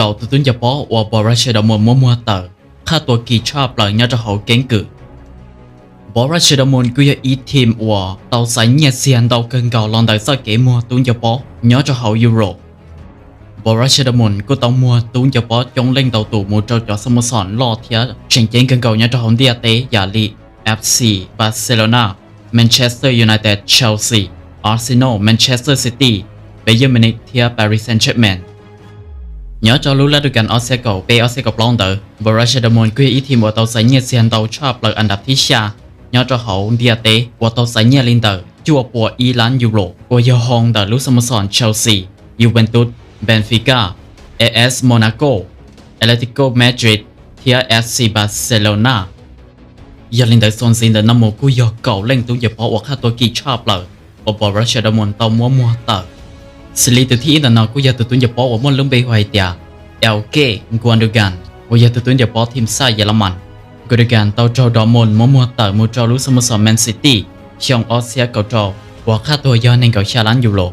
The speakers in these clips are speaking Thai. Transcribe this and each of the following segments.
เก่าตุ้นจะป้อว่าบรัชดมนมัวเตอค่าตัวกี่ชอบเลยเนี่ยจะเขาเก่งกึบรัชดมนกูจะอีทีมว่าเตาใส่เนี่ยเสียนเตาเกินเก่าลองได้สักเกมัวตุ้นจะป้อเนี่ยจะเขายุโรปบรัชดมนกูเตามัวตุ้นจะป้อจงเล่งเตาตู่มูเจ้าจอสโมสรรอเทียเฉียงเก่งเกินเก่าเนี่ยจะเขาเดียเตยาลีFC บาร์เซโลนาแมนเชสเตอร์ยูไนเต็ดเชลซีอาร์เซนอลแมนเชสเตอร์ซิตี้เบย์มิวนิกเทียปารีสแซงต์แชร์แมนnhớ cho lúc là được gần Oseko pe Oseko plong tới Borussia Dortmund quy ý team của tàu sấy nhiệt xiên tàu chop là anh đáp thứ xa nhớ cho hậu Diate của tàu sấy nhiệt lên tới chùa của Iran Euro của giờ hong tới lúc Samsung Chelsea Juventus Benfica AS Monaco Atletico Madrid thia FC Barcelona giờ lên tới son xin tới năm một của giờ cầu lên tới giờ bỏ hoặcตัวกี่ชอบเลยcủa Borussia Dortmund tàu mua tới xử lý từ thi là nó cũng giờ từ tuần giờ bỏ ở môn lưng bê hoài tiệt LK Gundogan cũng giờ từ tuần giờ bỏ team sai German Gundogan tàu trâu đỏ môn mua tờ mua trâu lúc sớm sớm Man City trong Asia cầu trâu và khácตัวgiờ nên cầu xa lán Euro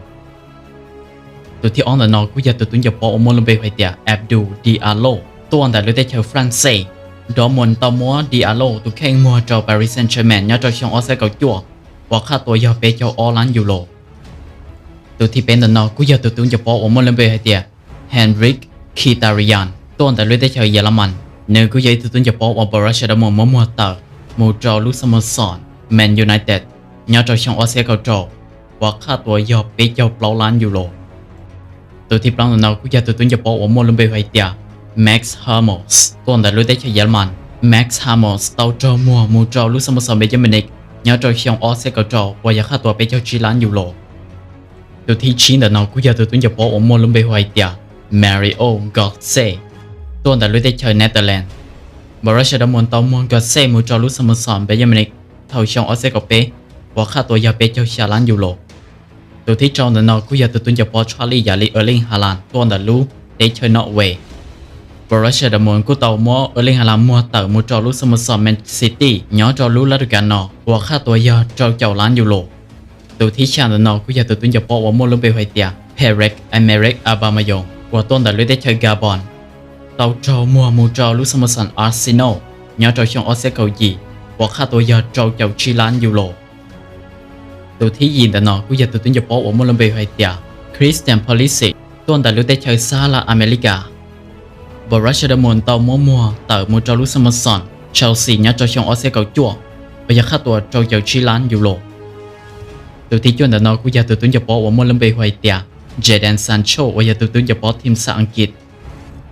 từ thi on là nó cũng giờ từ tuần giờ bỏ ở môn lưng bê hoài tiệt Abdul Dialloตัวแต่เลยได้เจอฝรั่งเศสดอร์มอนตอมัว Diallo ตัวแข่งมัวtrâu Paris Saint-Germain เนี่ยtrâu trong Asia cầuจั่วvà khácตัวgiờไปเจ้าออลานEuroตัวที่เป็นตัวกูอยากตัวจะบอกว่ามันเล่นเบย์เดียเฮนริกคีตาริยันตัวแต่เลยได้เจอเยอรมันเนื้อกูอยากตัวจะบอกว่าบรัชดามอนมัวเตอร์มูจอลุสโมสรแมนยูไนเต็ดยอดจอช่องออสเซียเขาจอว่าค่าตัวยอดไปเจ้าเปล่าล้านยูโรตัวที่ปลางตัวกูอยากตัวจะบอกว่ามันเล่นเบย์เดียแม็กซ์ฮาร์มอสตัวแต่เลยได้เจอเยอรมันแม็กซ์ฮาร์มอสตัวจอมูจอลุสโมสรเบย์มินิกยอดจอช่องออสเซียเขาจอว่าอยากค่าตัวไปเจ้าจีล้านยูโรตัวที่ชี้แต่เรากูอยากตัวจะบอกว่ามันลงไปหอยเดียมาริโอกอตเซ่ตัวแต่รู้ได้เจอเนเธอร์แลนด์บรัชดามอนตอมอนกอตเซ่มูจอลุสโมสรเบย์มินิกเท่าช่องออสเซกเป้ว่าค่าตัวยาเป้เจ้าชาลันยูโรตัวที่จองแต่เรากูอยากตัวจะบอกชาลียาลีเออร์ลิงฮาลันตัวแต่รู้ได้เจอนอร์เวย์บรัชดามอนกูเต่ามัวเออร์ลิงฮาลันมัวเต่ามูจอลุสโมสรแมนซิตี้ย้อนจอรู้แล้วดูกันเนาะว่าค่าตัวยาเจ้าล้านยูโรตัวที่ชาญนอกูอยากตัวจะบอกว่ามันลงไปหอยเตียเพเร็กอเมริกอาบามายงว่าต้นแต่เลยได้เจอกาบอนเตาจอมัวมูจอลุสโมสรอาร์เซนอลย้อนจอช่องออสเซเกาหลีว่าค่าตัวยาเจ้าชิล้านยูโรตัวที่ยินแต่นอกูอยากตัวจะบอกว่ามันลงไปหอยเตียคริสเตียนพอลิสิต้นแต่เลยได้เจอซาลาอเมริกาบรัชดามอนเตามัวเตามูจอลุสโมสรเชลซีย้อนจอช่องออสเซเกาจั่วว่าค่าตัวเจ้าชิล้านยูโรตัวที่จวนแต่นอกูอยากตัวจะบอกว่ามันลงไปหอยเตียเจเดนซันโชว่าอยากตัวจะบอกทีมสอังกฤษ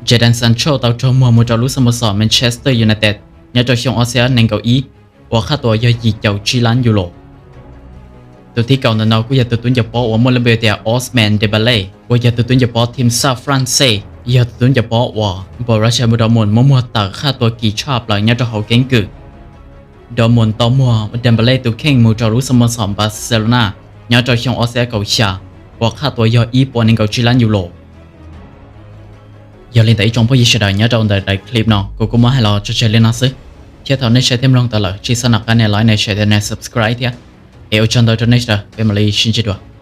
เจเดนซันโชตัวจอมัวมูจอลุสโมสรแมนเชสเตอร์ยูไนเต็ดเนี่ยตัวช่องออสเซียนเกาอีว่าค่าตัวยาจีเจ้าชิล้านยูโรตัวที่เก่าแต่นอกูอยากตัวจะบอกว่ามันลงไปเตียออสแมนเดเบเล่ว่าอยากตัวจะบอกทีมซาฟรานเซ่อยากตัวจะบอกว่าบรัชดามอนมัวต่อค่าตัวกี่ชอบเลยเนี่ยตัวเขาเก่งกึกดอร์มอนตอมัวเดมเบเล่ตัวแข่งมูจอรุสโมสรบาร์เซโลนาย้อนจอช่องออสเซียเกาชาว่าค่าตัวยออีปอนเกาชิลันยูโรอย่าเล่นแต่อีจงพ่อยิ่งเฉยย้อนจอในคลิปเนาะกูมาให้เราจะเชื่อเล่นนะสิเชื่อเท่าในใช้เต็มลงตลอดชีสนักกันในไลน์ในแชร์ใน subscribe เถอะเอวจันทร์ตัวนี้จะเป็นมาเลยชินจิตวะ